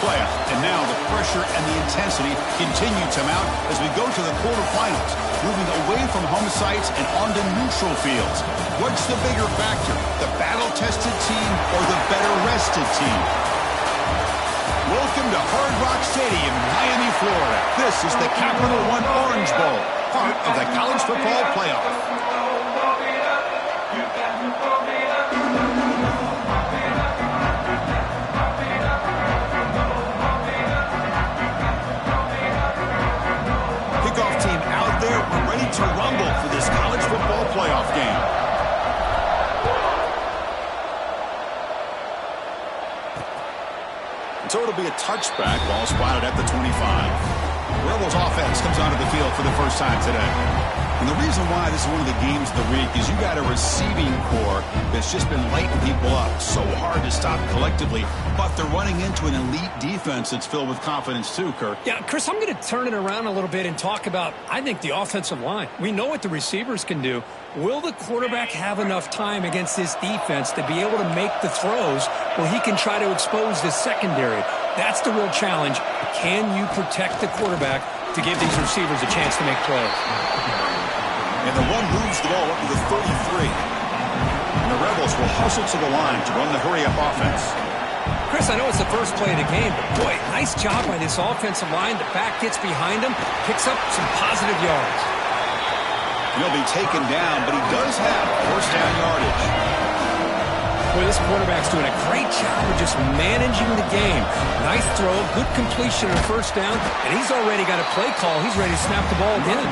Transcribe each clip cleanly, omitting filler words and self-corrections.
playoff. And now the pressure and the intensity continue to mount as we go to the quarterfinals, moving away from home sites and onto neutral fields. What's the bigger factor, the battle-tested team or the better-rested team? Welcome to Hard Rock Stadium in Miami, Florida. This is the Capital One Orange Bowl, part of the college football playoff. Kickoff team out there. We're ready to rumble for this college football playoff game. So it'll be a touchback, ball spotted at the 25. Rebels offense comes onto the field for the first time today. And the reason why this is one of the games of the week is you got a receiving core that's just been lighting people up. So hard to stop collectively, but they're running into an elite defense that's filled with confidence too, Kirk. Yeah, Chris, I'm going to turn it around a little bit and talk about, I think, the offensive line. We know what the receivers can do. Will the quarterback have enough time against this defense to be able to make the throws where he can try to expose this secondary? That's the real challenge. Can you protect the quarterback to give these receivers a chance to make plays? And the one moves the ball up to the 33. And the Rebels will hustle to the line to run the hurry-up offense. Chris, I know it's the first play of the game, but boy, nice job by this offensive line. The back gets behind him, picks up some positive yards. He'll be taken down, but he does have first down yardage. Boy, this quarterback's doing a great job of just managing the game. Nice throw, good completion on first down, and he's already got a play call. He's ready to snap the ball again.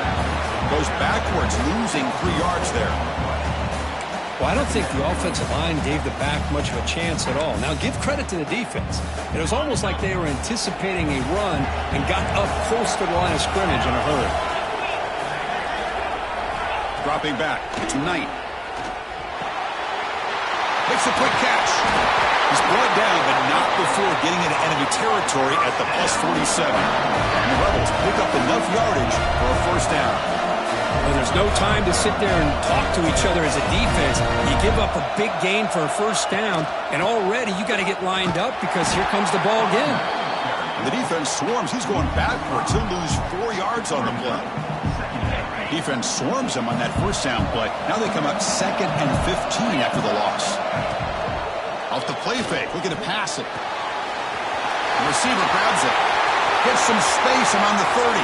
Goes backwards, losing 3 yards there. Well, I don't think the offensive line gave the back much of a chance at all. Now, give credit to the defense. It was almost like they were anticipating a run and got up close to the line of scrimmage in a hurry. Dropping back, it's Knight. Makes a quick catch. He's brought down, but not before getting into enemy territory at the +47. And the Rebels pick up enough yardage for a first down. Well, there's no time to sit there and talk to each other as a defense. You give up a big gain for a first down, and already you got to get lined up because here comes the ball again. The defense swarms. He's going backwards. He'll lose 4 yards on the play. Defense swarms him on that first down play. Now they come up 2nd and 15 after the loss. Off the play fake, looking to pass it. The receiver grabs it. Gets some space around the 30.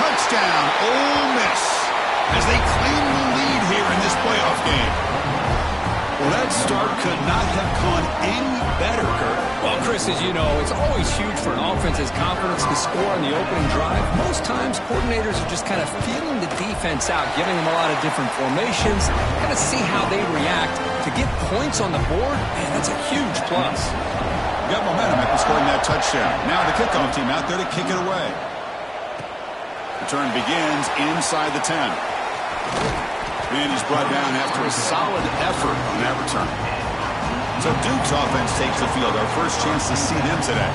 Touchdown, Ole Miss, as they claim the lead here in this playoff game. Well, that start could not have gone any better, Kurt. Well, Chris, as you know, it's always huge for an offense's confidence to score on the opening drive. Most times, coordinators are just kind of feeling the defense out, giving them a lot of different formations, kind of see how they react. To get points on the board, man, that's a huge plus. Got momentum after scoring that touchdown. Now the kickoff team out there to kick it away. Return begins inside the 10. And he's brought down after a solid effort on that return. So Duke's offense takes the field. Our first chance to see them today.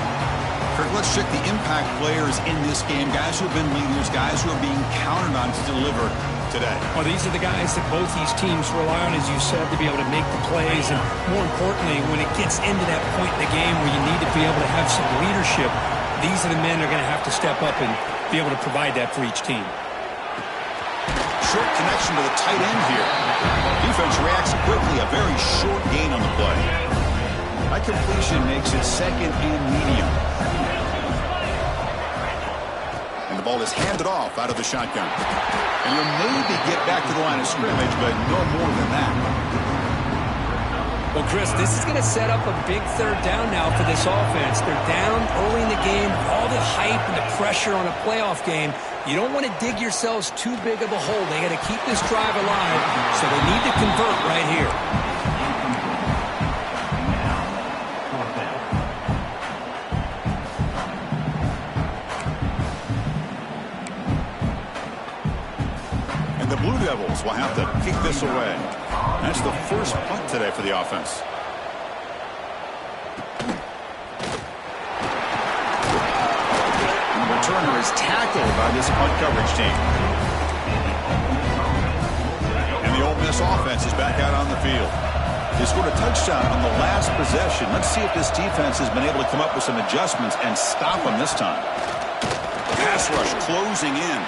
Kirk, let's check the impact players in this game. Guys who have been leaders, guys who are being counted on to deliver today. Well, these are the guys that both these teams rely on, as you said, to be able to make the plays. And more importantly, when it gets into that point in the game where you need to be able to have some leadership, these are the men that are going to have to step up and be able to provide that for each team. Short connection to the tight end here. Defense reacts quickly. A very short gain on the play. That completion makes it 2nd and medium. And the ball is handed off out of the shotgun. And you'll maybe get back to the line of scrimmage, but no more than that. Well, Chris, this is going to set up a big third down now for this offense. They're down early in the game. All the hype and the pressure on a playoff game. You don't want to dig yourselves too big of a hole. They got to keep this drive alive, so they need to convert right here. And the Blue Devils will have to kick this away. That's the first punt today for the offense. Returner is tackled by this punt coverage team. And the Ole Miss offense is back out on the field. They scored a touchdown on the last possession. Let's see if this defense has been able to come up with some adjustments and stop them this time. Pass rush closing in.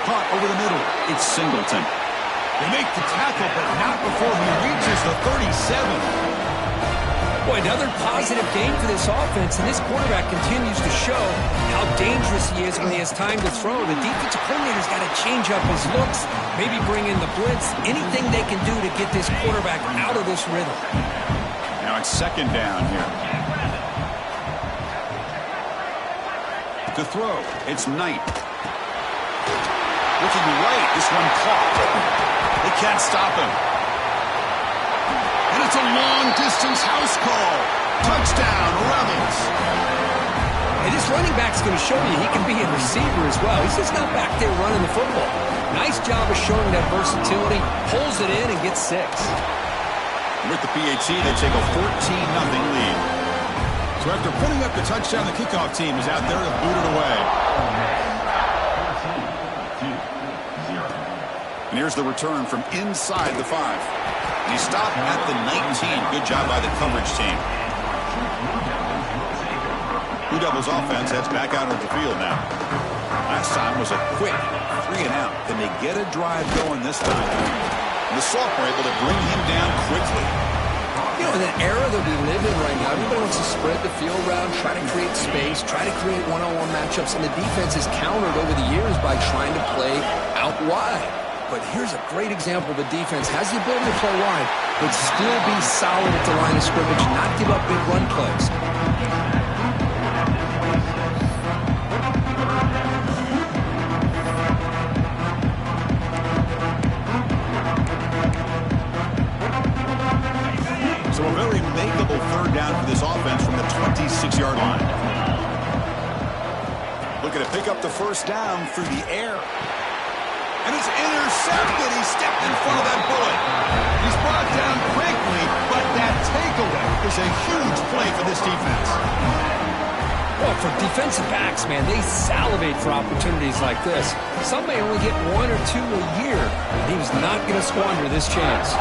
Caught over the middle. It's Singleton. They make the tackle, but not before he reaches the 37. Boy, another positive game for this offense, and this quarterback continues to show how dangerous he is when he has time to throw. The defensive coordinator's got to change up his looks, maybe bring in the blitz, anything they can do to get this quarterback out of this rhythm. Now it's second down here. To throw, it's Knight. Looking right, this one caught. They can't stop him. And it's a long-distance house call. Touchdown, Rebels. And this running back's going to show you he can be a receiver as well. He's just not back there running the football. Nice job of showing that versatility. Pulls it in and gets 6. With the PAT, they take a 14-0 lead. So after putting up the touchdown, the kickoff team is out there to boot it away. And here's the return from inside the 5. He stopped at the 19. Good job by the coverage team. Blue Devils offense heads back out of the field now. Last time was a quick 3 and out. Can they get a drive going this time? And the sophomore able to bring him down quickly. You know, in the era that we live in right now, everybody wants to spread the field around, try to create space, try to create one-on-one matchups, and the defense is countered over the years by trying to play out wide. But here's a great example of a defense has the ability to play wide, but still be solid at the line of scrimmage, not give up big run plays. So a very makeable third down for this offense from the 26-yard line. Looking to pick up the first down through the air. And it's intercepted. He stepped in front of that bullet. He's brought down quickly, but that takeaway is a huge play for this defense. Well, for defensive backs, man, they salivate for opportunities like this. Some may only get 1 or 2 a year, and he was not going to squander this chance.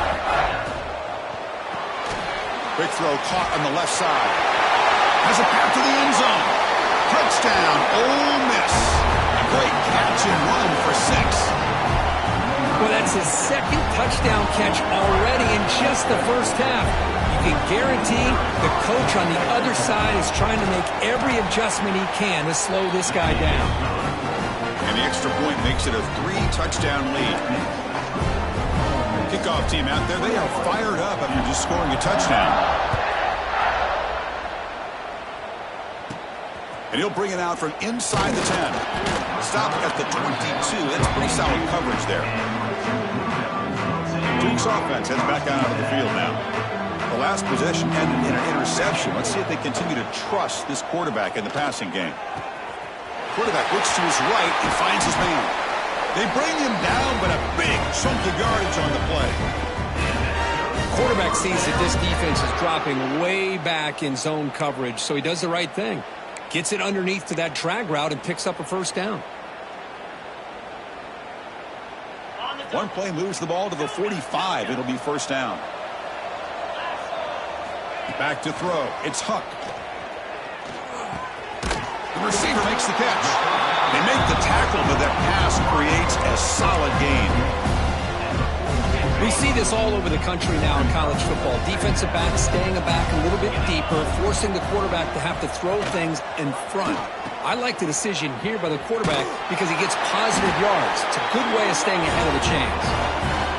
Quick throw caught on the left side. Has a path to the end zone. Touchdown, Ole Miss. A great catch and run for 6. Well, that's his second touchdown catch already in just the first half. You can guarantee the coach on the other side is trying to make every adjustment he can to slow this guy down. And the extra point makes it a 3-touchdown lead. Kickoff team out there, they are fired up after just scoring a touchdown. And he'll bring it out from inside the 10. Stop at the 22. That's pretty solid coverage there. Duke's offense heads back out of the field now. The last possession ended in an interception. Let's see if they continue to trust this quarterback in the passing game. Quarterback looks to his right and finds his man. They bring him down, but a big chunk of yardage on the play. Quarterback sees that this defense is dropping way back in zone coverage, so he does the right thing. Gets it underneath to that drag route and picks up a first down. One play moves the ball to the 45. It'll be first down. Back to throw. It's Huck. The receiver makes the catch. They make the tackle, but that pass creates a solid gain. We see this all over the country now in college football. Defensive backs staying back a little bit deeper, forcing the quarterback to have to throw things in front. I like the decision here by the quarterback because he gets positive yards. It's a good way of staying ahead of the chains.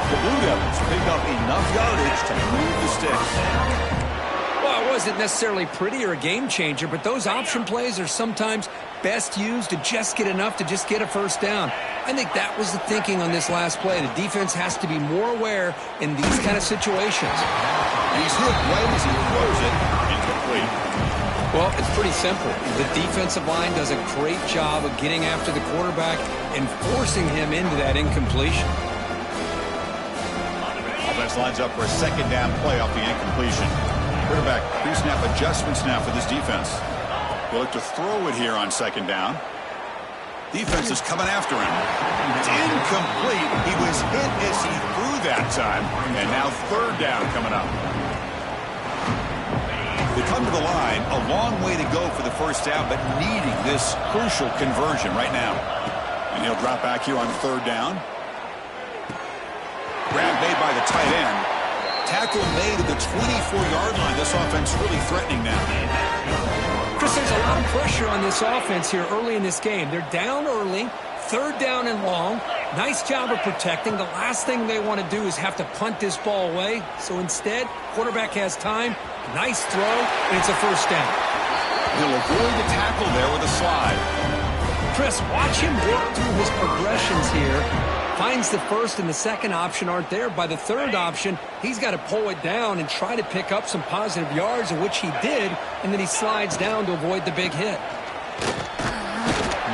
The Blue Devils pick up enough yardage to move the sticks. Well, it wasn't necessarily pretty or a game changer, but those option plays are sometimes best used to just get enough to just get a first down. I think that was the thinking on this last play. The defense has to be more aware in these kind of situations. And he's hit right as he throws it. Incomplete. Well, it's pretty simple. The defensive line does a great job of getting after the quarterback and forcing him into that incompletion. Offense lines up for a second down play off the incompletion. Quarterback pre-snap adjustments now for this defense. They'll look to throw it here on second down. Defense is coming after him. It's incomplete. He was hit as he threw that time. And now third down coming up. They come to the line, a long way to go for the first down, but needing this crucial conversion right now. And he'll drop back here on third down. Grab made by the tight end. Tackle made at the 24-yard line. This offense really threatening now. Chris, there's a lot of pressure on this offense here early in this game. They're down early, third down and long. Nice job of protecting. The last thing they want to do is have to punt this ball away. So instead, quarterback has time. Nice throw, and it's a first down. He'll avoid the tackle there with a slide. Chris, watch him work through his progressions here. Finds the first and the second option aren't there. By the third option, he's got to pull it down and try to pick up some positive yards, of which he did, and then he slides down to avoid the big hit.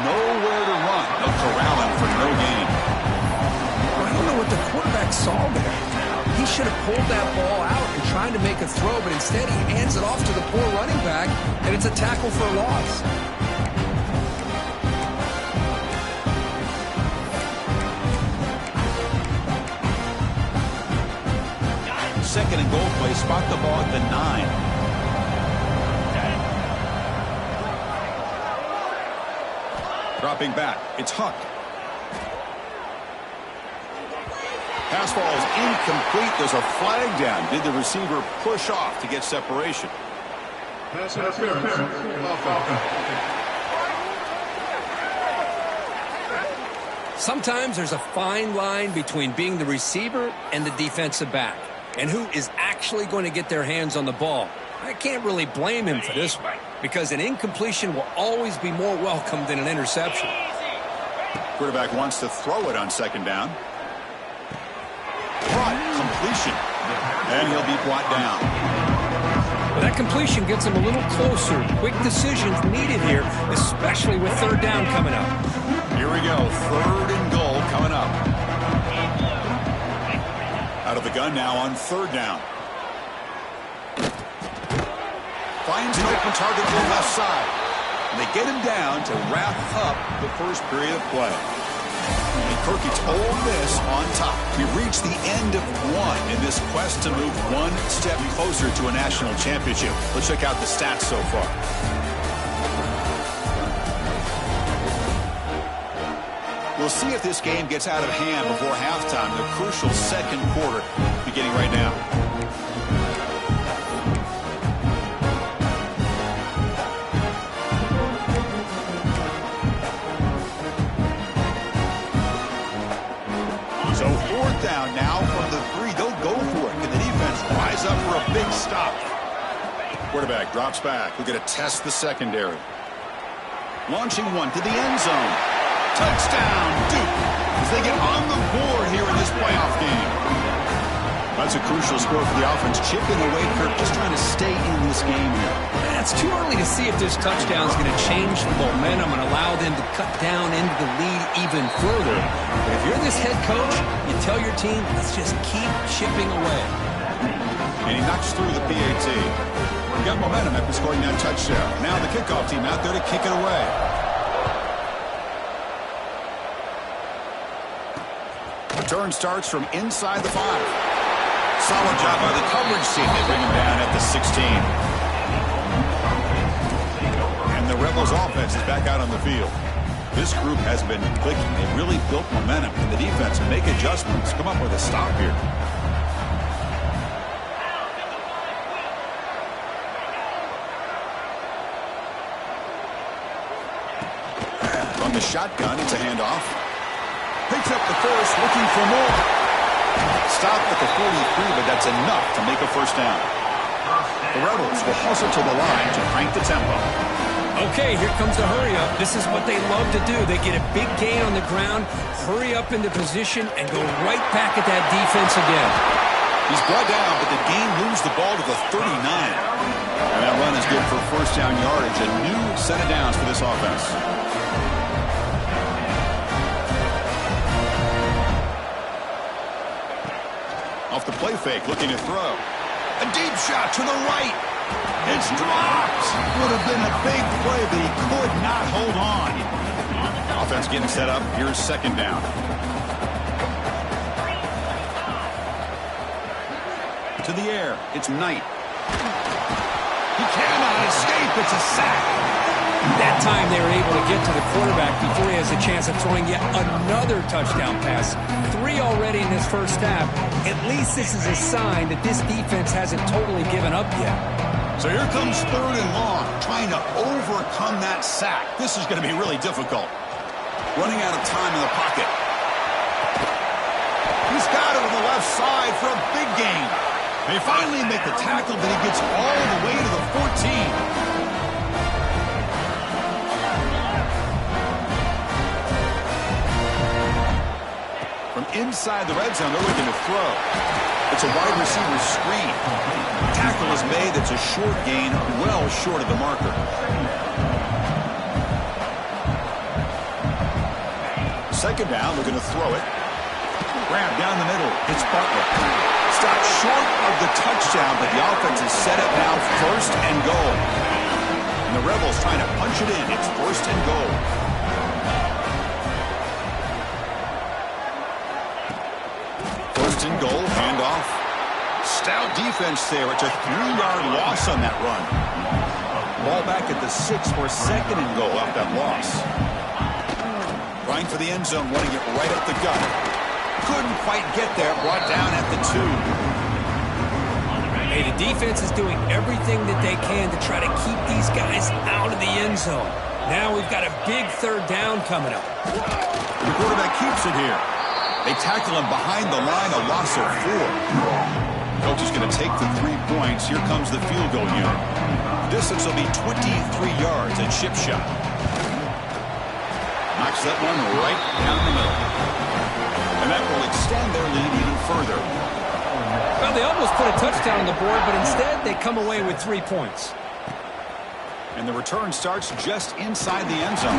Nowhere to run. They'll corral him for no gain. I don't know what the quarterback saw there. He should have pulled that ball out and tried to make a throw, but instead he hands it off to the poor running back, and it's a tackle for a loss. Second and goal play, spot the ball at the 9. Dropping back, it's Huck. Pass ball is incomplete. There's a flag down. Did the receiver push off to get separation? Pass interference. Sometimes there's a fine line between being the receiver and the defensive back, and who is actually going to get their hands on the ball. I can't really blame him for this one, because an incompletion will always be more welcome than an interception. Quarterback wants to throw it on second down. Caught, completion, and he'll be brought down. Well, that completion gets him a little closer. Quick decisions needed here, especially with third down coming up. Here we go, third and goal coming up. Out of the gun now on third down. Finds an open target to the left side. And they get him down to wrap up the first period of play. And Kirk gets Ole Miss on top. We've reached the end of one in this quest to move one step closer to a national championship. Let's check out the stats so far. We'll see if this game gets out of hand before halftime. The crucial second quarter beginning right now. So fourth down now from the 3. They'll go for it. Can the defense rise up for a big stop? Quarterback drops back. We're going to test the secondary. Launching one to the end zone. Touchdown, Duke, as they get on the board here in this playoff game. That's a crucial score for the offense. Chipping away, Kirk, just trying to stay in this game here. It's too early to see if this touchdown is going to change the momentum and allow them to cut down into the lead even further. But if you're this head coach, you tell your team, let's just keep chipping away. And he knocks through the PAT. He got momentum after scoring that touchdown. Now the kickoff team out there to kick it away. Return starts from inside the 5. Solid job by the coverage team. They bring him down at the 16. And the Rebels offense is back out on the field. This group has been clicking. They really built momentum. And the defense make adjustments. Come up with a stop here. From the shotgun, it's a handoff. Picks up the first, looking for more. Stopped at the 43, but that's enough to make a first down. The Rebels will hustle to the line to crank the tempo. Okay, here comes the hurry up. This is what they love to do. They get a big gain on the ground, hurry up into position, and go right back at that defense again. He's brought down, but the game moves the ball to the 39. And that run is good for first down yardage. A new set of downs for this offense. Off the play fake, looking to throw. A deep shot to the right. It's dropped. Would have been a big play, but he could not hold on. Offense getting set up. Here's second down. To the air. It's Knight. He cannot escape. It's a sack. That time they were able to get to the quarterback before he has a chance of throwing yet another touchdown pass. 3 already in this first half. At least this is a sign that this defense hasn't totally given up yet. So here comes third and long, trying to overcome that sack. This is going to be really difficult. Running out of time in the pocket. He's got it on the left side for a big gain. They finally make the tackle, but he gets all the way to the 14. From inside the red zone, they're looking to throw. It's a wide receiver screen. Tackle is made. It's a short gain, well short of the marker. Second down, they're going to throw it. Grab down the middle. It's Butler. Stopped short of the touchdown, but the offense has set it now first and goal. And the Rebels trying to punch it in. It's first and goal. First and goal, handoff. Stout defense there. It's a 3-yard loss on that run. Ball back at the 6 for second and goal off that loss. Trying for the end zone, running it right up the gut. Couldn't quite get there, brought down at the 2. Hey, the defense is doing everything that they can to try to keep these guys out of the end zone. Now we've got a big third down coming up. The quarterback keeps it here. They tackle him behind the line, a loss of 4. Coach is going to take the 3 points. Here comes the field goal unit. Distance will be 23 yards at chip shot. Knocks that one right down the middle. And that will extend their lead even further. Well, they almost put a touchdown on the board, but instead they come away with 3 points. And the return starts just inside the end zone.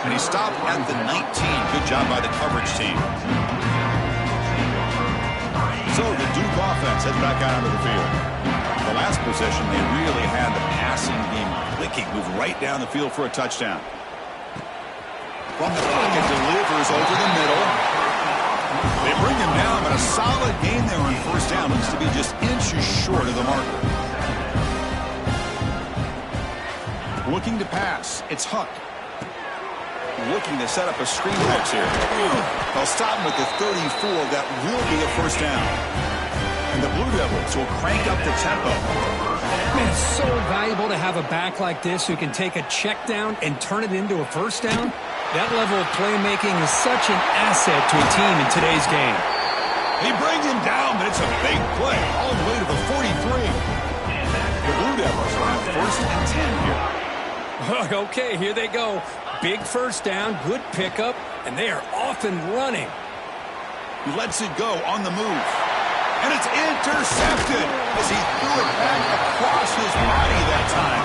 And he stopped at the 19. Good job by the coverage team. So the Duke offense heads back out onto the field. The last possession, they really had the passing game clicking. Move right down the field for a touchdown. From the pocket, delivers over the middle. They bring him down, but a solid gain there on first down. Looks to be just inches short of the marker. Looking to pass. It's Huck. Looking to set up a screen pass here. They'll stop him with the 34. That will be a first down. And the Blue Devils will crank up the tempo. Man, it's so valuable to have a back like this who can take a check down and turn it into a first down. That level of playmaking is such an asset to a team in today's game. They bring him down, but it's a big play all the way to the 43. The Blue Devils will have first and 10 here. Okay, here they go. Big first down, good pickup, and they are off and running. He lets it go on the move. And it's intercepted as he threw it back across his body that time.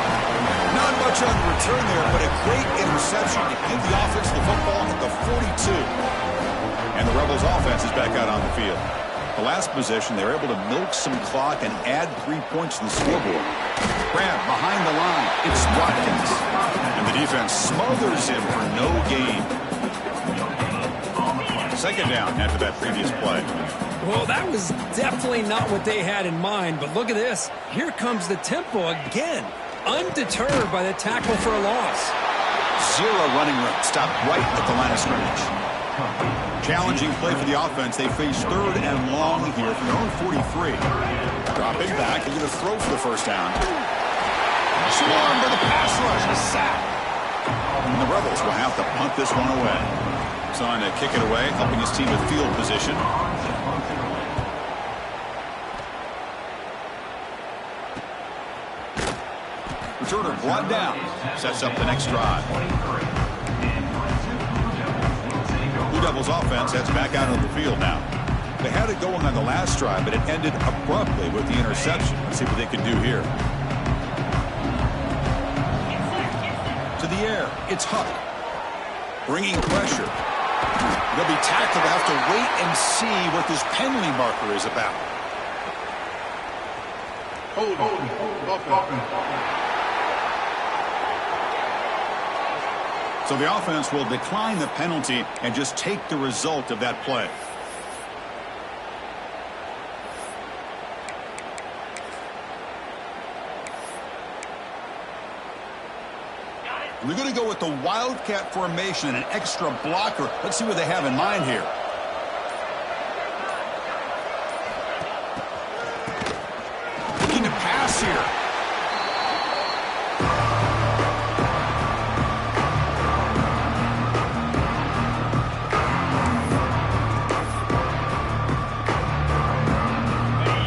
Not much on the return there, but a great interception to give the offense the football at the 42. And the Rebels offense is back out on the field. The last possession, they were able to milk some clock and add 3 points to the scoreboard. Grab behind the line. It's Watkins. And the defense smothers him for no gain. Second down after that previous play. Well, that was definitely not what they had in mind, but look at this. Here comes the tempo again. Undeterred by the tackle for a loss. 0 running room. Stopped right at the line of scrimmage. Challenging play for the offense. They face third and long here from their own 43. Dropping back. They're going to throw for the first down. Swarmed by the pass rush. A sack. And the Rebels will have to punt this one away. Trying to kick it away, helping his team with field position. Returner brought down. Sets up the next drive. Blue Devils offense heads back out on the field now. They had it going on the last drive, but it ended abruptly with the interception. Let's see what they can do here. To the air, it's Huck. Bringing pressure. They'll be tackled. They'll have to wait and see what this penalty marker is about. So the offense will decline the penalty and just take the result of that play. We're going to go with the Wildcat formation and an extra blocker. Let's see what they have in mind here. Looking to pass here.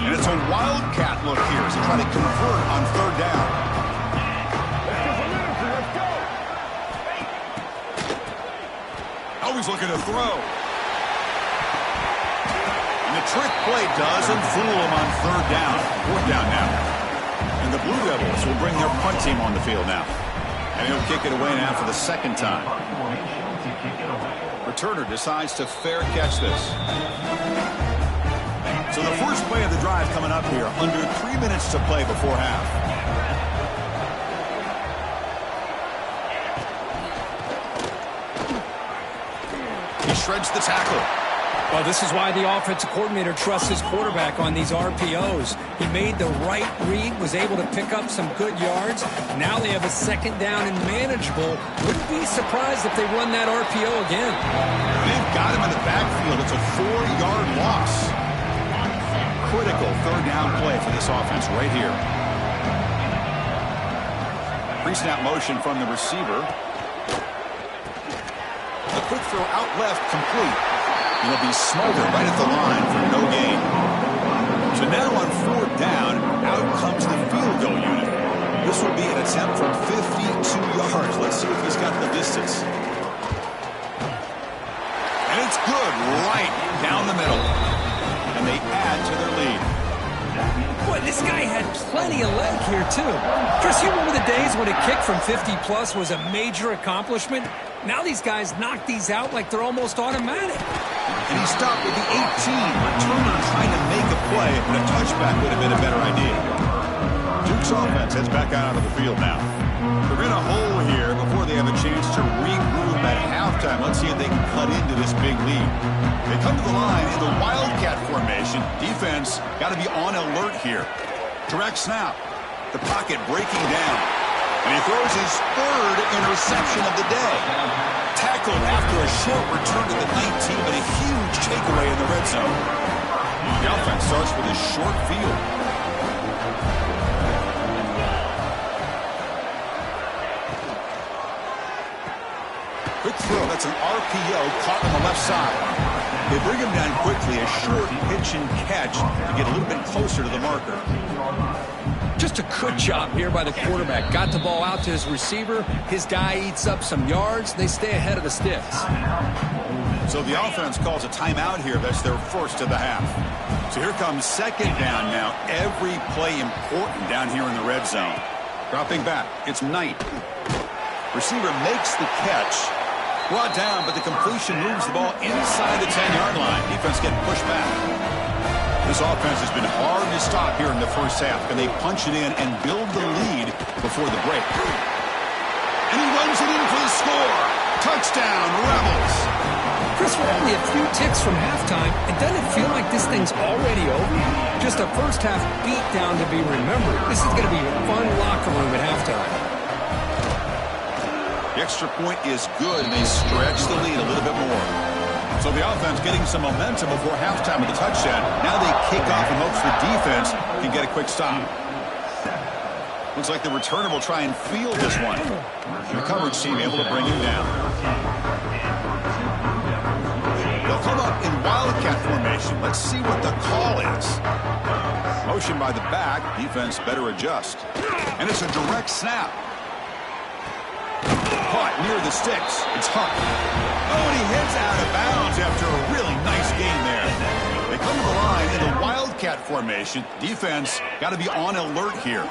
And it's a Wildcat look here as they try to convert on third down. He's looking to throw. And the trick play doesn't fool him on third down. Fourth down now. And the Blue Devils will bring their punt team on the field now. And he'll kick it away now for the second time. Returner decides to fair catch this. So the first play of the drive coming up here. Under 3 minutes to play before half. Shreds the tackle. Well, this is why the offensive coordinator trusts his quarterback on these RPOs. He made the right read, was able to pick up some good yards. Now they have a second down and manageable. Wouldn't be surprised if they run that RPO again. They've got him in the backfield. It's a 4-yard loss. Critical third down play for this offense right here. Pre-snap motion from the receiver. A quick throw out left, complete. He'll be smothered right at the line for no gain. So now on fourth down, out comes the field goal unit. This will be an attempt from 52 yards. Let's see if he's got the distance. And it's good, right down the middle. And they add to their lead. Boy, this guy had plenty of leg here, too. Chris, you remember the days when a kick from 50-plus was a major accomplishment? Now these guys knock these out like they're almost automatic. And he stopped with the 18. Returner trying to make a play, but a touchback would have been a better idea. Duke's offense heads back out onto the field now. They're in a hole here before they have a chance to regroup at halftime. Let's see if they can cut into this big lead. They come to the line in the Wildcat formation. Defense got to be on alert here. Direct snap. The pocket breaking down. And he throws his third interception of the day. Tackled after a short return to the 19, but a huge takeaway in the red zone. The offense starts with a short field. Quick throw. That's an RPO caught on the left side. They bring him down quickly. A short pitch and catch to get a little bit closer to the marker. Just a good job here by the quarterback. Got the ball out to his receiver. His guy eats up some yards. They stay ahead of the sticks. So the offense calls a timeout here. That's their first of the half. So here comes second down now. Every play important down here in the red zone. Dropping back. It's Knight. Receiver makes the catch. Brought down, but the completion moves the ball inside the 10-yard line. Defense getting pushed back. This offense has been hard to stop here in the first half. Can they punch it in and build the lead before the break? And he runs it in for the score. Touchdown, Rebels. Chris, we're only a few ticks from halftime. And doesn't it feel like this thing's already over? Just a first-half beatdown to be remembered. This is going to be a fun locker room at halftime. The extra point is good, and they stretch the lead a little bit more. So the offense getting some momentum before halftime with the touchdown. Now they kick off and hopes the defense can get a quick stop. Looks like the returner will try and field this one. And the coverage team able to bring him down. They'll come up in Wildcat formation. Let's see what the call is. Motion by the back. Defense better adjust. And it's a direct snap. Caught near the sticks. It's Hunt. Oh, and he heads out of bounds after a really nice gain there. They come to the line in the Wildcat formation. Defense got to be on alert here.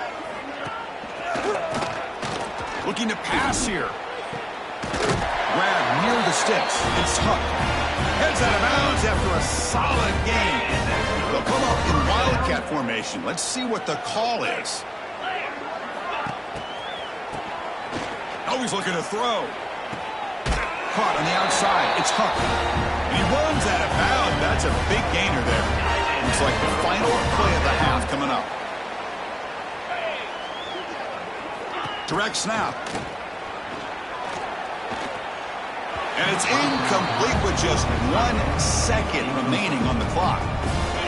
Looking to pass here. Grab near the sticks. It's Hunt. Heads out of bounds after a solid gain. They'll come up in Wildcat formation. Let's see what the call is. Always looking to throw. caught on the outside. It's Huck. And he runs out of bounds. That's a big gainer there. Looks like the final play of the half coming up. Direct snap. And it's incomplete with just 1 second remaining on the clock.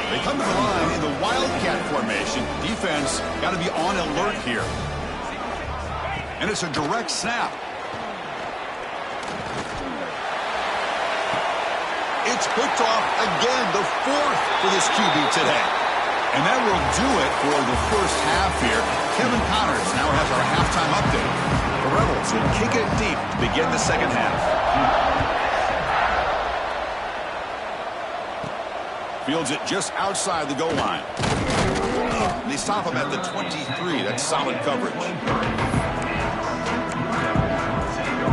They come to the line in the Wildcat formation. Defense got to be on alert here. And it's a direct snap. It's picked off again, the 4th for this QB today. And that will do it for the first half here. Kevin Connors now has our halftime update. The Rebels will kick it deep to begin the second half. Fields it just outside the goal line. They stop him at the 23. That's solid coverage.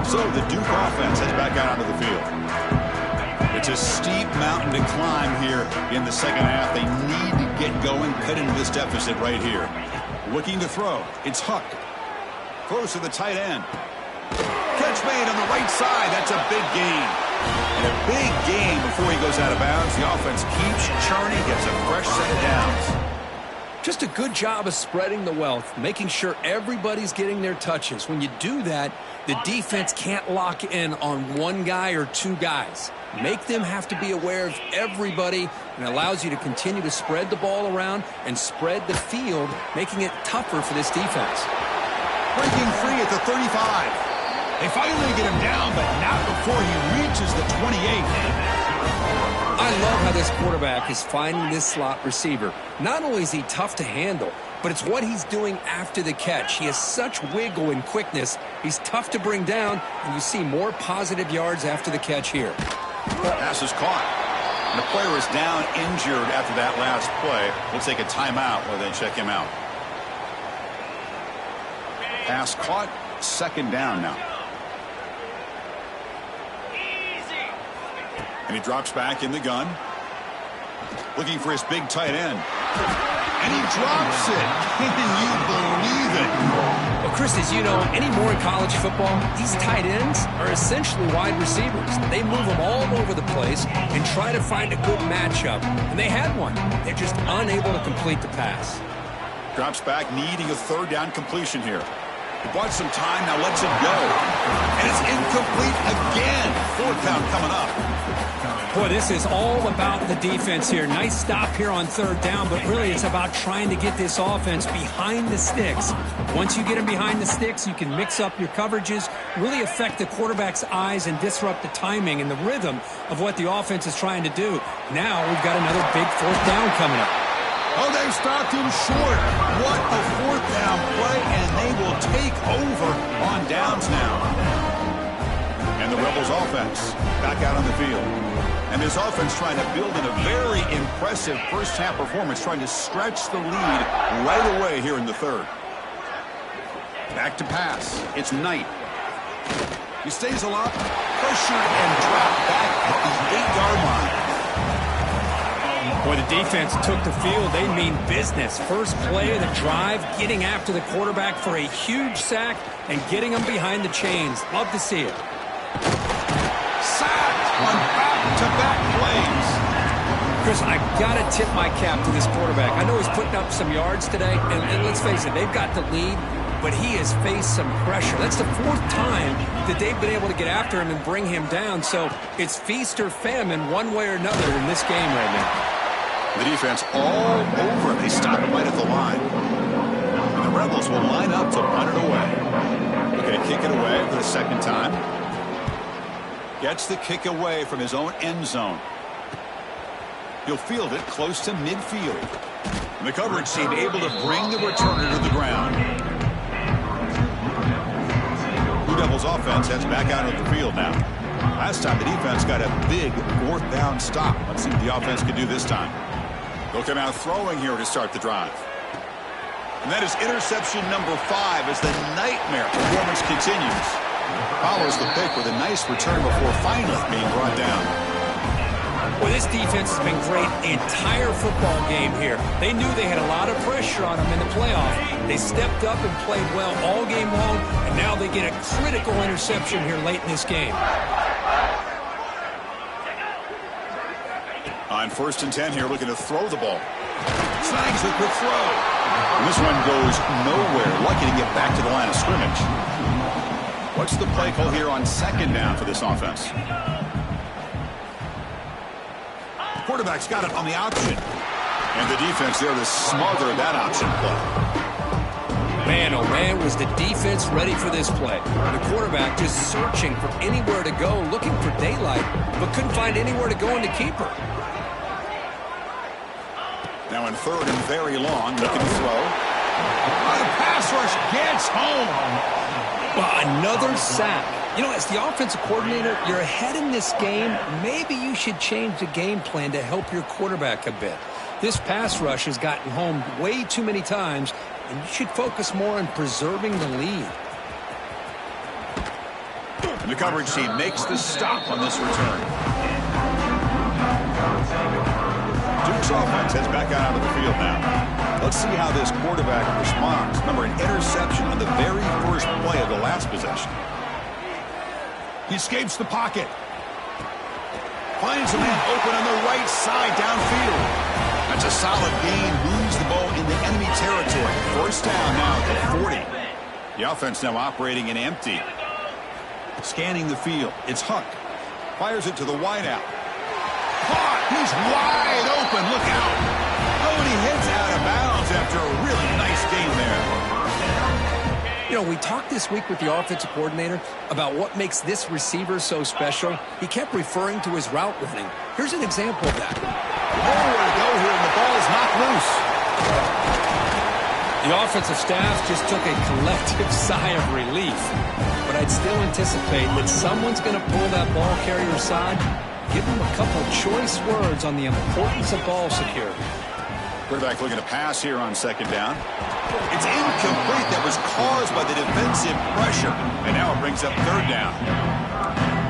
So the Duke offense heads back out onto the field. It's a steep mountain to climb here in the second half. They need to get going, cut into this deficit right here. Looking to throw. It's Huck. Close to the tight end. Catch made on the right side. That's a big gain. And a big gain before he goes out of bounds. The offense keeps churning, gets a fresh set of downs. Just a good job of spreading the wealth, making sure everybody's getting their touches. When you do that, the defense can't lock in on one guy or two guys. Make them have to be aware of everybody, and allows you to continue to spread the ball around and spread the field, making it tougher for this defense. Breaking free at the 35. They finally get him down, but not before he reaches the 28. I love how this quarterback is finding this slot receiver. Not only is he tough to handle, but it's what he's doing after the catch. He has such wiggle and quickness. He's tough to bring down, and you see more positive yards after the catch here. Pass is caught. And the player is down injured after that last play. We'll take a timeout while they check him out. Pass caught. Second down now. And he drops back in the gun. Looking for his big tight end. And he drops it. Can you believe it? Well, Chris, as you know, anymore in college football, these tight ends are essentially wide receivers. They move them all over the place and try to find a good matchup. And they had one. They're just unable to complete the pass. Drops back, needing a third down completion here. He bought some time, now lets it go. And it's incomplete again. Fourth down coming up. Boy, this is all about the defense here. Nice stop here on third down, but really it's about trying to get this offense behind the sticks. Once you get them behind the sticks, you can mix up your coverages, really affect the quarterback's eyes and disrupt the timing and the rhythm of what the offense is trying to do. Now we've got another big fourth down coming up. Oh, they stopped him short. What a fourth down play, and they will take over on downs now. And the Rebels offense back out on the field. And this offense trying to build in a very impressive first half performance, trying to stretch the lead right away here in the third. Back to pass. It's Knight. He stays alive, pressured and dropped back at the 8-yard line. Boy, the defense took the field. They mean business. First play of the drive, getting after the quarterback for a huge sack and getting him behind the chains. Love to see it. Sacked on back-to-back plays. Chris, I got to tip my cap to this quarterback. I know he's putting up some yards today, and let's face it, they've got the lead, but he has faced some pressure. That's the fourth time that they've been able to get after him and bring him down. So it's feast or famine one way or another in this game right now. The defense all over. They stop him right at the line. And the Rebels will line up to run it away. Okay, kick it away for the second time. Gets the kick away from his own end zone. He'll field it close to midfield. And the coverage team able to bring the returner to the ground. Blue Devils offense heads back out of the field now. Last time the defense got a big fourth down stop. Let's see what the offense can do this time. They'll come out throwing here to start the drive. And that is interception number 5 as the nightmare performance continues. Follows the pick with a nice return before finally being brought down. Well, this defense has been great the entire football game here. They knew they had a lot of pressure on them in the playoff. They stepped up and played well all game long, and now they get a critical interception here late in this game. On 1st and 10 here, looking to throw the ball. Snags the quick throw. And this one goes nowhere. Lucky to get back to the line of scrimmage. What's the play call here on 2nd down for this offense? The quarterback's got it on the option. And the defense there to smother that option play. Man, oh man, was the defense ready for this play. The quarterback just searching for anywhere to go, looking for daylight, but couldn't find anywhere to go in the keeper. Now in 3rd and very long, looking to throw. The pass rush gets home. Well, another sack. You know, as the offensive coordinator, you're ahead in this game. Maybe you should change the game plan to help your quarterback a bit. This pass rush has gotten home way too many times, and you should focus more on preserving the lead. And the coverage team makes the stop on this return. Duke's offense heads back out onto the field now. Let's see how this quarterback responds. Remember, an interception on the very first play of the last possession. He escapes the pocket. Finds a man open on the right side downfield. That's a solid gain. Moves the ball into enemy territory. 1st down now at the 40. The offense now operating in empty. Scanning the field. It's Huck. Fires it to the wideout. Caught. He's wide open. Look out. Oh, and he heads out of bounds after a really nice game there. You know, we talked this week with the offensive coordinator about what makes this receiver so special. He kept referring to his route running. Here's an example of that. Nowhere to go here, and the ball is knocked loose. The offensive staff just took a collective sigh of relief. But I'd still anticipate that someone's going to pull that ball carrier side. Give him a couple choice words on the importance of ball security. Quarterback looking to pass here on 2nd down. It's incomplete. That was caused by the defensive pressure. And now it brings up 3rd down.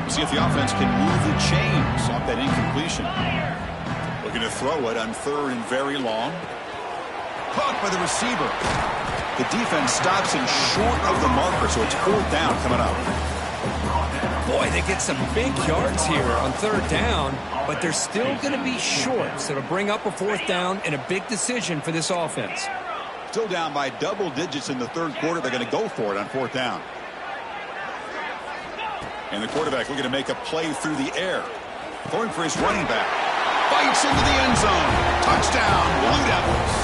We'll see if the offense can move the chains off that incompletion. Looking to throw it on 3rd and very long. Caught by the receiver. The defense stops him short of the marker, so it's 4th down coming up. Boy, they get some big yards here on 3rd down, but they're still going to be short, so it'll bring up a 4th down and a big decision for this offense. Still down by double digits in the 3rd quarter. They're going to go for it on 4th down. And the quarterback looking to make a play through the air. Going for his running back. Bites into the end zone. Touchdown, Blue Devils.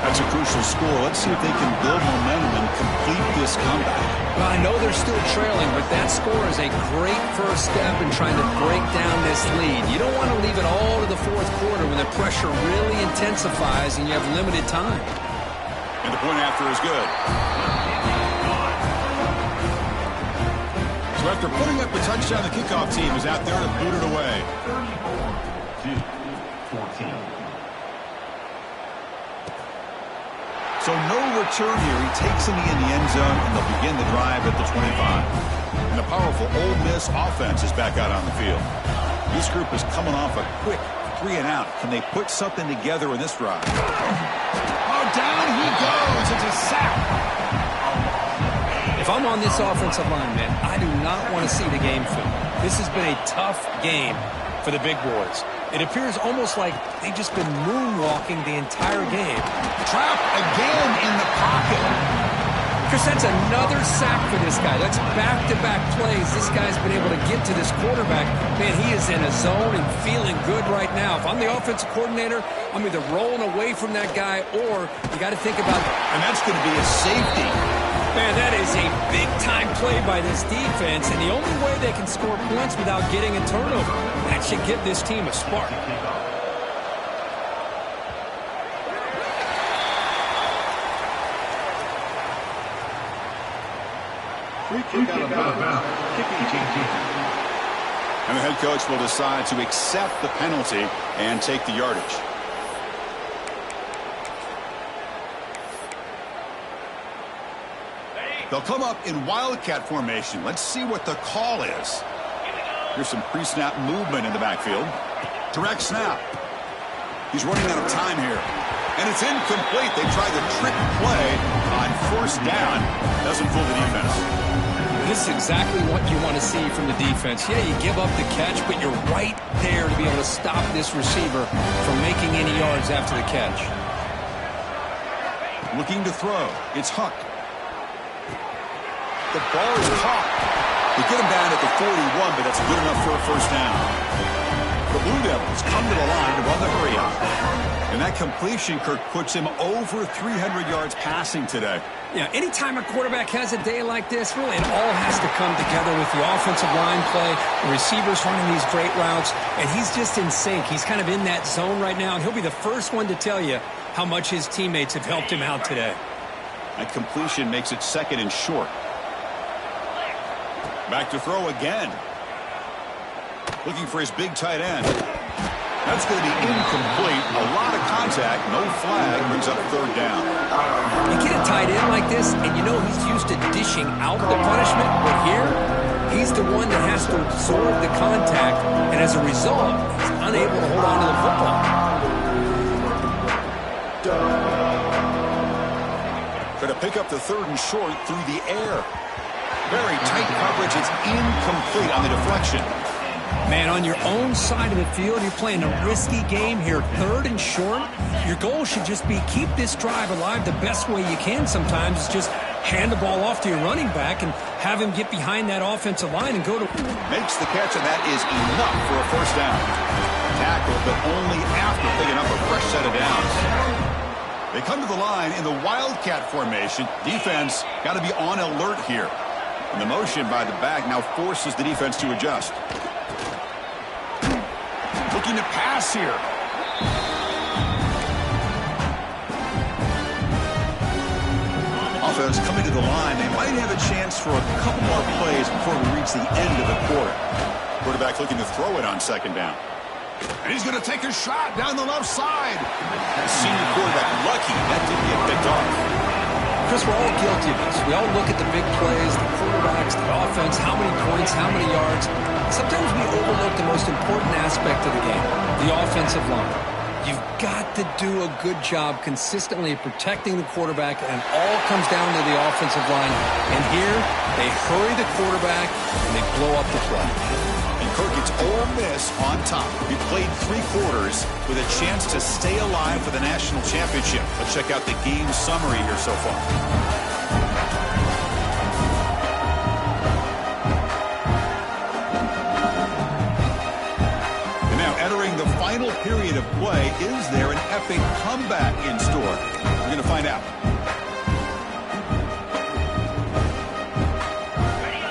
That's a crucial score. Let's see if they can build momentum and complete this comeback. Well, I know they're still trailing, but that score is a great first step in trying to break down this lead. You don't want to leave it all to the 4th quarter when the pressure really intensifies and you have limited time. And the point after is good. So after putting up a touchdown, the kickoff team is out there to boot it away. 32-14. So no return here. He takes him in the end zone, and they'll begin the drive at the 25. And the powerful Ole Miss offense is back out on the field. This group is coming off a quick 3-and-out. Can they put something together in this drive? Oh, down he goes. It's a sack. If I'm on this offensive line, man, I do not want to see the game film. This has been a tough game for the big boys. It appears almost like they've just been moonwalking the entire game. Trapped again in the pocket. Chris, that's another sack for this guy. That's back-to-back plays. This guy's been able to get to this quarterback. Man, he is in a zone and feeling good right now. If I'm the offensive coordinator, I'm either rolling away from that guy or you got to think about... And that's going to be a safety. Man, that is a big-time play by this defense, and the only way they can score points without getting a turnover. That should give this team a spark. Free kick out of bounds. Kicking team. And the head coach will decide to accept the penalty and take the yardage. They'll come up in wildcat formation. Let's see what the call is. Here's some pre-snap movement in the backfield. Direct snap. He's running out of time here. And it's incomplete. They tried the trick play on 1st down. Doesn't fool the defense. This is exactly what you want to see from the defense. Yeah, you give up the catch, but you're right there to be able to stop this receiver from making any yards after the catch. Looking to throw. It's Huck. The ball is caught. They get him down at the 41, but that's good enough for a first down. The Blue Devils come to the line to run the hurry-up. And that completion, Kirk, puts him over 300 yards passing today. Yeah, anytime a quarterback has a day like this, really it all has to come together with the offensive line play, the receivers running these great routes, and he's just in sync. He's kind of in that zone right now, and he'll be the first one to tell you how much his teammates have helped him out today. That completion makes it second and short. Back to throw again. Looking for his big tight end. That's going to be incomplete. A lot of contact. No flag. Brings up third down. You get a tight end like this, and you know he's used to dishing out the punishment, but here, he's the one that has to absorb the contact, and as a result, he's unable to hold on to the football. Going to pick up the third and short through the air. Very tight coverage. It's incomplete on the deflection. Man, on your own side of the field, you're playing a risky game here. Third and short, your goal should just be keep this drive alive the best way you can sometimes. Is just hand the ball off to your running back and have him get behind that offensive line and go to... Makes the catch, and that is enough for a first down. Tackle, but only after picking up a fresh set of downs. They come to the line in the Wildcat formation. Defense got to be on alert here. And the motion by the back now forces the defense to adjust. Looking to pass here. Offense coming to the line. They might have a chance for a couple more plays before we reach the end of the quarter. Quarterback looking to throw it on second down. And he's going to take a shot down the left side. Senior quarterback lucky that didn't get picked off. Chris, we're all guilty of this. We all look at the big plays, the quarterbacks, the offense, how many points, how many yards. Sometimes we overlook the most important aspect of the game, the offensive line. You've got to do a good job consistently protecting the quarterback, and it all comes down to the offensive line. And here, they hurry the quarterback, and they blow up the play. And Kirk, it's Ole Miss on top. We played 3 quarters with a chance to stay alive for the national championship. Let's check out the game summary here so far. And now entering the final period of play, is there an epic comeback in store? We're going to find out.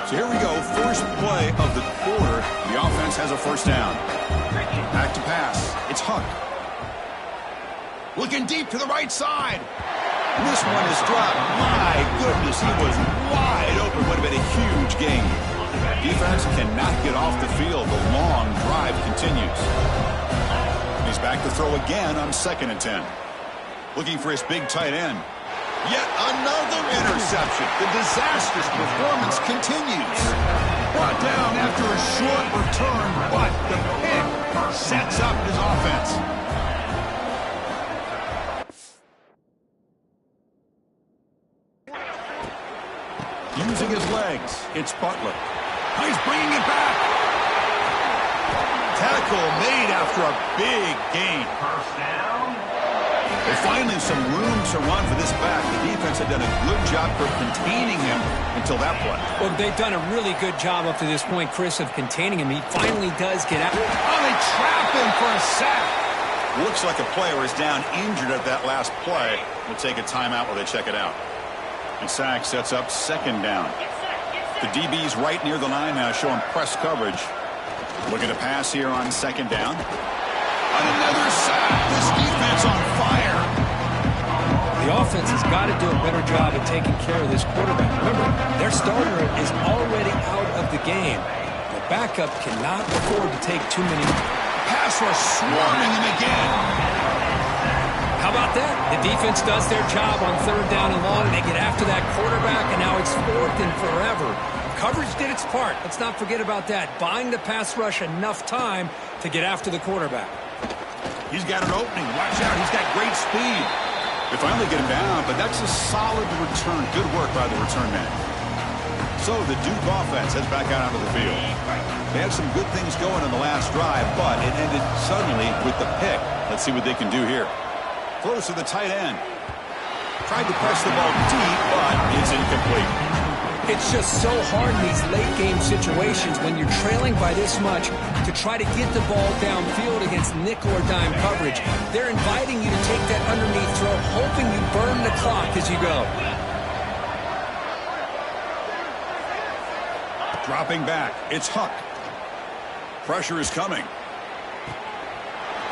So here we go, first play of the quarter. The offense has a first down. Back to pass. It's Huck. Looking deep to the right side. And this one is dropped. My goodness, he was wide open. Would have been a huge gain. Defense cannot get off the field. The long drive continues. He's back to throw again on second and 10. Looking for his big tight end. Yet another interception. The disastrous performance continues. Brought down after a short return, but the pick sets up his offense. Using his legs, it's Butler. He's bringing it back. Tackle made after a big gain. First down. There's finally some room to run for this back. The defense had done a good job for containing him until that play. Well, they've done a really good job up to this point, Chris, of containing him. He finally does get out. Oh, they trap him for a sack. Looks like a player is down injured at that last play. We'll take a timeout while they check it out. And sack sets up second down. The DB's right near the line now, showing press coverage. Looking to pass here on second down. Another sack. This defense on fire. The offense has got to do a better job of taking care of this quarterback. Remember, their starter is already out of the game. The backup cannot afford to take too many. Pass rush swarming him again. How about that? The defense does their job on third down and long. They get after that quarterback, and now it's fourth and forever. Coverage did its part. Let's not forget about that. Buying the pass rush enough time to get after the quarterback. He's got an opening. Watch out. He's got great speed. They finally get him down, but that's a solid return. Good work by the return man. So the Duke offense heads back out onto the field. They had some good things going in the last drive, but it ended suddenly with the pick. Let's see what they can do here. Throws to the tight end. Tried to press the ball deep, but it's incomplete. It's just so hard in these late-game situations when you're trailing by this much to try to get the ball downfield against nickel or dime coverage. They're inviting you to take that underneath throw, hoping you burn the clock as you go. Dropping back, it's Huck. Pressure is coming.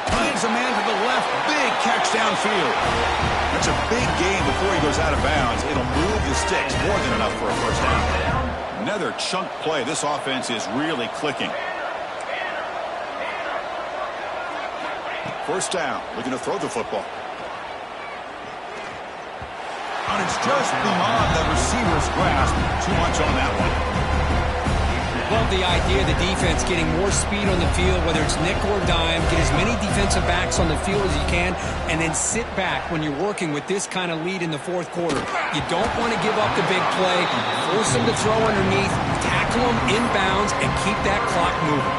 Finds a man to the left. Big catch downfield. That's a big gain before he goes out of bounds. It'll move the sticks. More than enough for a first down. Another chunk play. This offense is really clicking. First down. Looking to throw the football. And it's just beyond the receiver's grasp. Too much on that one. Love the idea of the defense getting more speed on the field, whether it's nickel or dime, get as many defensive backs on the field as you can, and then sit back when you're working with this kind of lead in the fourth quarter. You don't want to give up the big play, force them to throw underneath, tackle them inbounds, and keep that clock moving.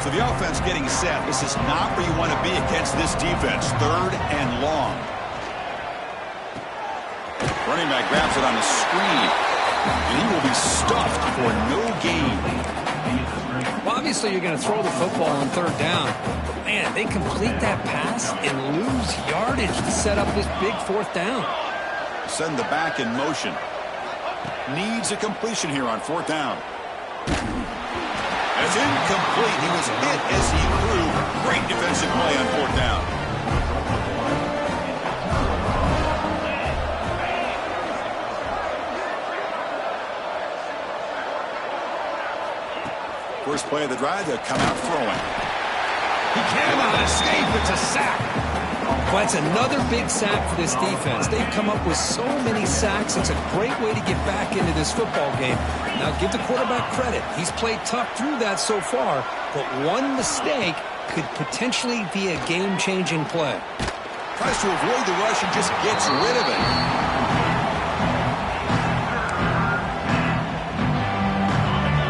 So the offense getting set. This is not where you want to be against this defense. Third and long. Running back grabs it on the screen, and he will be stuffed for no gain. Well, obviously you're going to throw the football on third down. Man, they complete that pass and lose yardage to set up this big fourth down. Send the back in motion. Needs a completion here on fourth down. It's incomplete. He was hit as he threw. Great defensive play on fourth down. First play of the drive, they'll come out throwing. He cannot escape. It's a sack. Well, that's another big sack for this defense. They've come up with so many sacks. It's a great way to get back into this football game. Now, give the quarterback credit. He's played tough through that so far, but one mistake could potentially be a game-changing play. Tries to avoid the rush and just gets rid of it.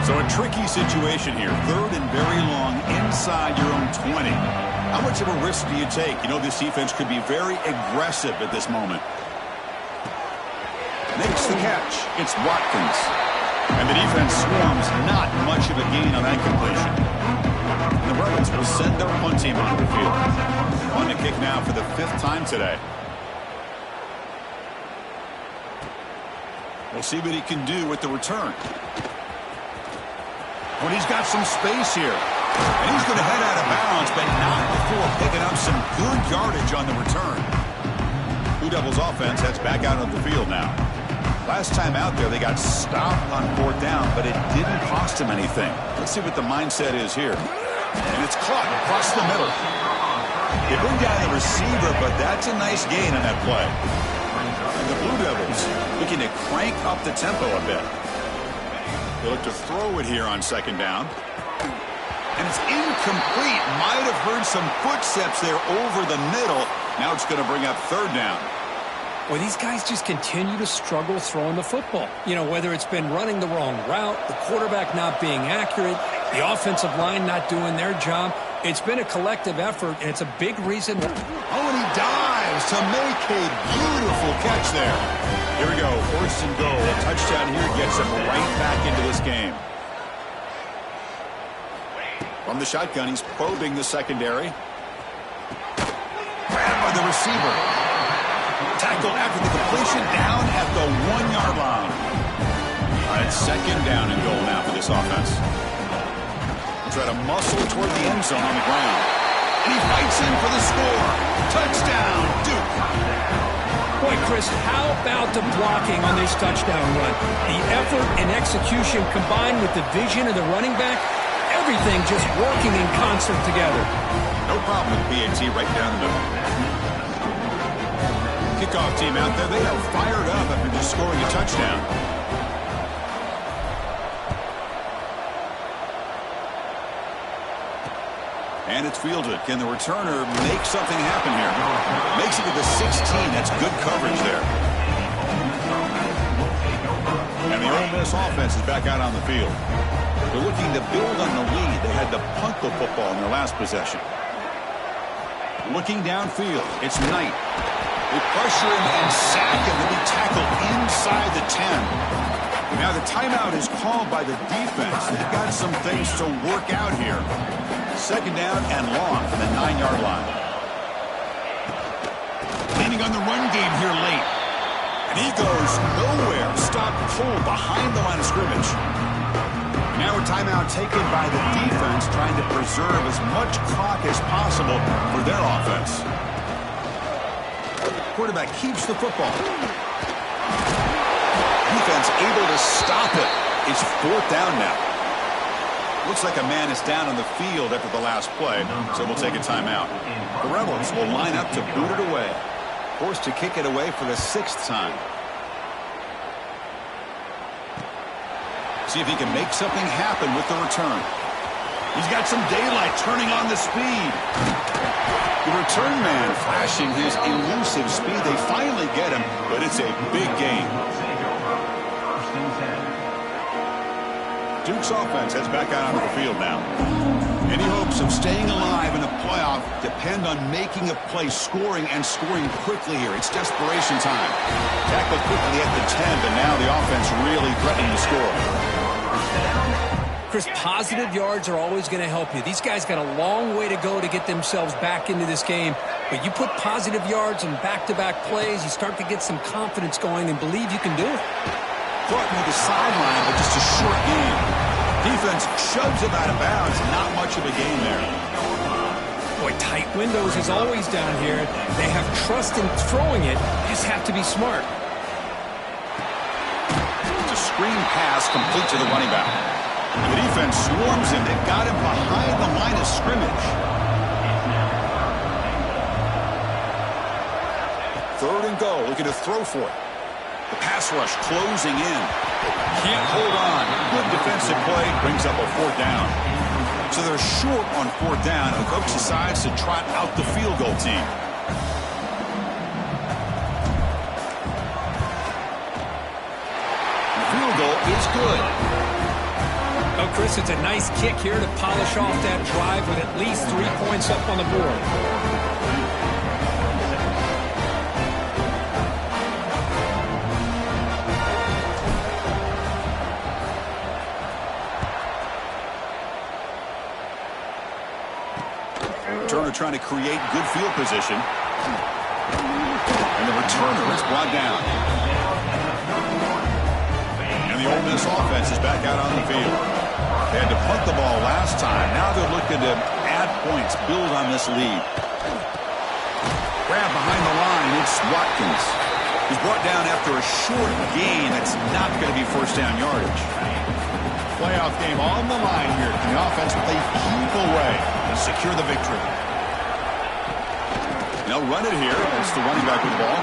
So a tricky situation here. Third and very long inside your own 20. How much of a risk do you take? You know this defense could be very aggressive at this moment. Makes the catch. It's Watkins. And the defense swarms. Not much of a gain on that completion. And the Rebels will send their punt team onto the field. On the kick now for the 5th time today. We'll see what he can do with the return. When he's got some space here. And he's going to head out of bounds, but not before picking up some good yardage on the return. Blue Devils offense heads back out on the field now. Last time out there, they got stopped on fourth down, but it didn't cost them anything. Let's see what the mindset is here. And it's caught across the middle. They bring down the receiver, but that's a nice gain on that play. And the Blue Devils looking to crank up the tempo a bit. They look to throw it here on second down. And it's incomplete. Might have heard some footsteps there over the middle. Now it's going to bring up third down. Well, these guys just continue to struggle throwing the football. You know, whether it's been running the wrong route, the quarterback not being accurate, the offensive line not doing their job. It's been a collective effort, and it's a big reason. Oh, and he dives to make a beautiful catch there. Here we go, first and goal. A touchdown here gets him right back into this game. From the shotgun, he's probing the secondary. Grabbed by the receiver. Tackled after the completion, down at the 1-yard line. All right, second down and goal now for this offense. Try to muscle toward the end zone on the ground. And he fights in for the score. Touchdown, Duke. Boy, Chris, how about the blocking on this touchdown run? The effort and execution combined with the vision of the running back, everything just working in concert together. No problem with PAT right down the middle. Kickoff team out there, they are fired up after just scoring a touchdown. And it's fielded. Can the returner make something happen here? Makes it to the 16. That's good coverage there. this offense is back out on the field. They're looking to build on the lead. They had to punt the football in their last possession. Looking downfield, it's Knight. They pressure him and sack him, and he tackled inside the 10. Now the timeout is called by the defense. They've got some things to work out here. Second down and long from the 9-yard line. Leaning on the run game here late. And he goes nowhere. Stop pull behind the line of scrimmage. Now a timeout taken by the defense, trying to preserve as much clock as possible for their offense. Quarterback keeps the football. Defense able to stop it. It's fourth down now. Looks like a man is down on the field after the last play, so we'll take a timeout. The Rebels will line up to boot it away. Forced to kick it away for the 6th time. See if he can make something happen with the return. He's got some daylight, turning on the speed. The return man flashing his elusive speed. They finally get him, but it's a big gain. Duke's offense heads back out onto the field now. Any hopes of staying alive in a playoff depend on making a play, scoring, and scoring quickly here. It's desperation time. Tackled quickly at the 10, but now the offense really threatening to score. Chris, positive yards are always going to help you. These guys got a long way to go to get themselves back into this game. But you put positive yards in back-to-back plays, you start to get some confidence going and believe you can do it. Brought near the sideline, but just a short gain. Defense shoves him out of bounds. Not much of a gain there. Boy, tight windows is always down here. They have trust in throwing it. Just have to be smart. It's a screen pass complete to the running back. The defense swarms him. They've got him behind the line of scrimmage. Third and goal, looking to throw for it. The pass rush closing in. Can't hold on. Good defensive play. Brings up a fourth down. So they're short on fourth down. The coach decides to trot out the field goal team. The field goal is good. Oh, Chris, it's a nice kick here to polish off that drive with at least 3 points up on the board. Returner trying to create good field position. And the returner is brought down. And the Ole Miss offense is back out on the field. They had to punt the ball last time. Now they're looking to add points, build on this lead. Grab behind the line. It's Watkins. He's brought down after a short gain. That's not going to be first down yardage. Playoff game on the line here. The offense with a key way to secure the victory. They'll run it here. It's the running back with the ball.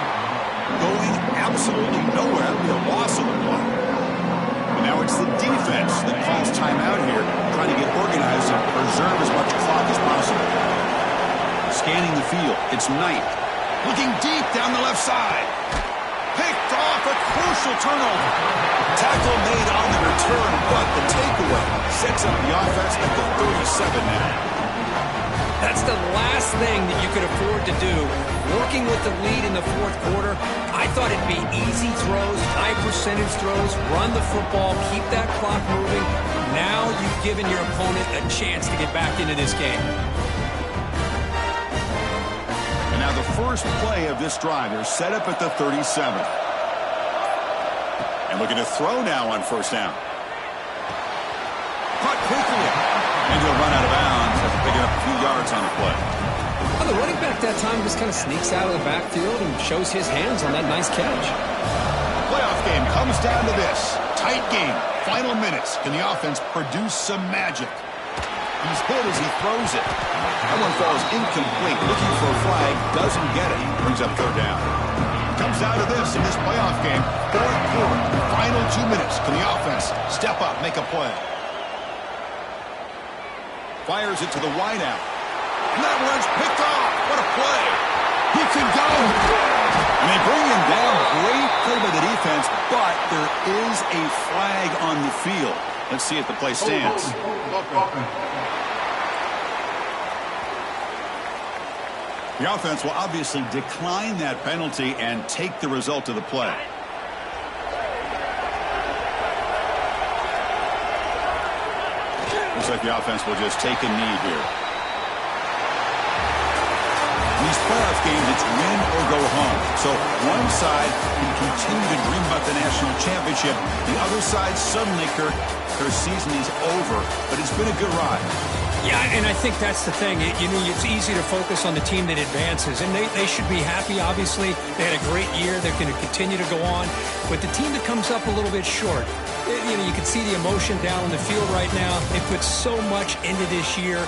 Going absolutely nowhere. That'll be a loss of the ball. And now it's the defense that calls timeout here, trying to get organized and preserve as much clock as possible. Scanning the field. It's Knight. Looking deep down the left side. Picked off, a crucial turnover. Tackle made on the return, but the takeaway sets up the offense at the 37 now. That's the last thing that you could afford to do. Working with the lead in the fourth quarter, I thought it'd be easy throws, high percentage throws, run the football, keep that clock moving. Now you've given your opponent a chance to get back into this game. And now the first play of this drive, they're set up at the 37. And looking to throw now on first down. Caught quickly. And he'll run out of bounds after picking up a few yards on the play. Well, the running back that time just kind of sneaks out of the backfield and shows his hands on that nice catch. Playoff game comes down to this. Tight game. Final minutes. Can the offense produce some magic? He's hit as he throws it. That one falls incomplete. Looking for a flag. Doesn't get it. Brings up third down. Comes down to this in this playoff game. Fourth quarter. Final 2 minutes. Can the offense step up, make a play? Fires it to the wideout. And that one's picked off. What a play. He can go. And they bring him down. Great play by the defense. offense, but there is a flag on the field. Let's see if the play stands. The offense will obviously decline that penalty and take the result of the play. Looks like the offense will just take a knee here. In these playoff games, it's win or go home. So one side can continue to dream about the national championship. The other side, suddenly, Kirk, their season is over. But it's been a good ride. Yeah, and I think that's the thing. It's easy to focus on the team that advances, and they should be happy, obviously. They had a great year. They're going to continue to go on. But the team that comes up a little bit short, you can see the emotion down on the field right now. They put so much into this year.